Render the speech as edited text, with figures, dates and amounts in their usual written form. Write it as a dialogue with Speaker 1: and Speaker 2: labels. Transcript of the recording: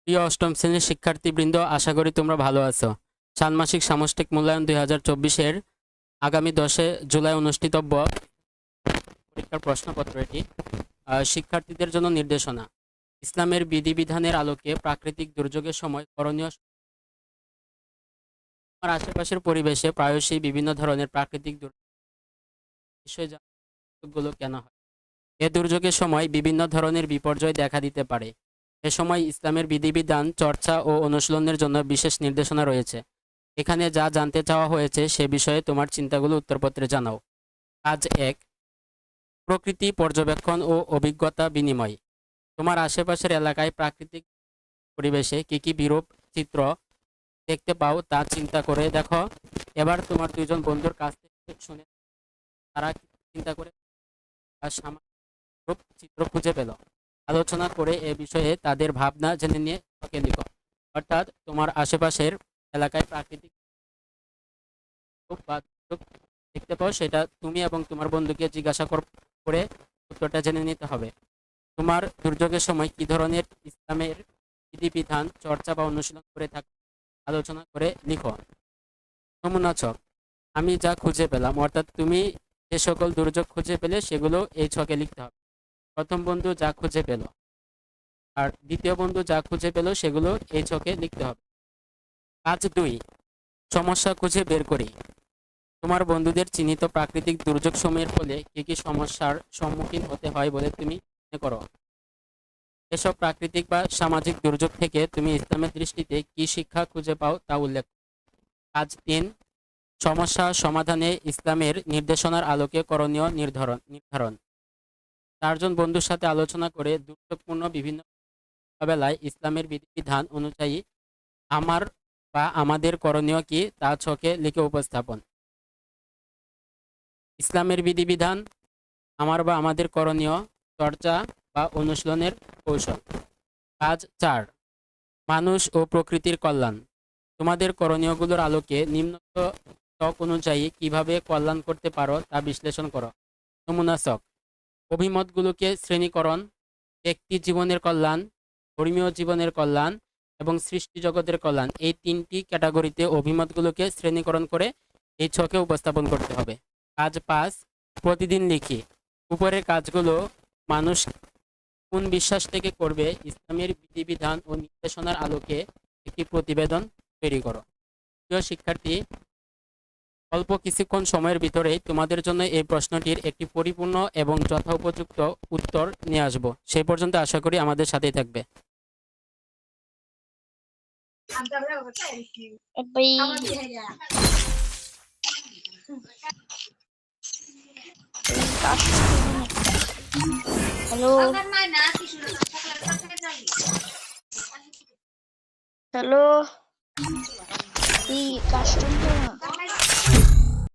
Speaker 1: প্রিয় অষ্টম শ্রেণীর শিক্ষার্থীবৃন্দ, আশা করি তোমরা ভালো আছো। ষান্মাসিক সামষ্টিক মূল্যায়ন 2024-এর আগামী 10 জুলাই অনুষ্ঠিতব্য পরীক্ষার প্রশ্নপত্র এটি। শিক্ষার্থীদের জন্য নির্দেশনা। ইসলামের বিধিবিধানের আলোকে প্রাকৃতিক দুর্যোগের সময় করণীয়। আমার আশেপাশের পরিবেশে প্রায়শই বিভিন্ন ধরনের প্রাকৃতিক দুর্যোগগুলো কেন হয়? এ দুর্যোগের সময় বিভিন্ন ধরনের বিপর্যয় দেখা দিতে পারে। এ সময় ইসলামের বিধিবিধান চর্চা ও অনুশীলনের জন্য বিশেষ নির্দেশনা রয়েছে। এখানে যা জানতে চাওয়া হয়েছে সে বিষয়ে তোমার চিন্তাগুলো উত্তরপত্রে জানাও। কাজ 1, প্রকৃতি পর্যবেক্ষণ ও অভিজ্ঞতা বিনিময়। তোমার আশেপাশের এলাকায় প্রাকৃতিক পরিবেশে কি কি বিরূপ চিত্র দেখতে পাও তা চিন্তা করে দেখো। এবার তোমার দুইজন বন্ধুর কাছ থেকে শুনে তারা চিন্তা করে চিত্র খুঁজে পেল। আলোচনা করে এ বিষয়ে তাদের ভাবনা জেনে নিয়ে ওকে লিখো। অর্থাৎ তোমার আশেপাশের এলাকায় প্রাকৃতিক দেখতে পাও, সেটা তুমি এবং তোমার বন্ধুকে জিজ্ঞাসা করে উত্তরটা জেনে নিতে হবে। তোমার দুর্যোগের সময় কি ধরনের ইসলামের বিধিবিধান চর্চা বা অনুশীলন করে থাকো, আলোচনা করে লিখো। নমুনা ছক। আমি যা খুঁজে পেলাম, অর্থাৎ তুমি যে সকল দুর্যোগ খুঁজে পেলে সেগুলো এই ছকে লিখতে হবে। প্রথম বন্ধু যা খুঁজে পেল আর দ্বিতীয় বন্ধু যা খুঁজে পেল সেগুলো এই ছকে লিখতে হবে। কাজ 2, সমস্যা খুঁজে বের করি। তোমার বন্ধুদের চিহ্নিত প্রাকৃতিক দুর্যোগ সময়ের ফলে কি কি সমস্যার সম্মুখীন হতে হয় বলে তুমি মনে করো? এসব প্রাকৃতিক বা সামাজিক দুর্যোগ থেকে তুমি ইসলামের দৃষ্টিতে কি শিক্ষা খুঁজে পাও তা উল্লেখ। কাজ 3, সমস্যা সমাধানে ইসলামের নির্দেশনার আলোকে করণীয় নির্ধারণ। 4 জন বন্ধুর সাথে আলোচনা করে দুর্যোগপূর্ণ বিভিন্ন মোকাবেলায় ইসলামের বিধিবিধান অনুযায়ী আমার বা আমাদের করণীয় কি তা ছকে লিখে উপস্থাপন। ইসলামের বিধিবিধান, আমার বা আমাদের করণীয়, চর্চা বা অনুশীলনের কৌশল। কাজ 4, মানুষ ও প্রকৃতির কল্যাণ। তোমাদের করণীয়গুলোর আলোকে নিম্ন ছক অনুযায়ী কিভাবে কল্যাণ করতে পারো তা বিশ্লেষণ করো। নমুনা ছক। অভিমতগুলোকে শ্রেণীকরণ, ব্যক্তি জীবনের কল্যাণ, ধর্মীয় জীবনের কল্যাণ এবং সৃষ্টি জগতের কল্যাণ, এই 3টি ক্যাটাগরিতে অভিমতগুলোকে শ্রেণীকরণ করে এই ছকে উপস্থাপন করতে হবে। কাজ 5, প্রতিদিন লিখি। উপরের কাজগুলো মানুষ কোন বিশ্বাস থেকে করবে, ইসলামের বিধিবিধান ও নির্দেশনার আলোকে একটি প্রতিবেদন তৈরি করো। প্রিয় শিক্ষার্থী, অল্প কিছুক্ষণ সময়ের ভিতরেই তোমাদের জন্য এই প্রশ্নটির একটি পরিপূর্ণ এবং যথোপযুক্ত উত্তর নিয়ে আসব। সেই পর্যন্ত আশা করি আমাদের সাথেই থাকবে।
Speaker 2: হ্যালো হ্যালো, কি কাস্টম না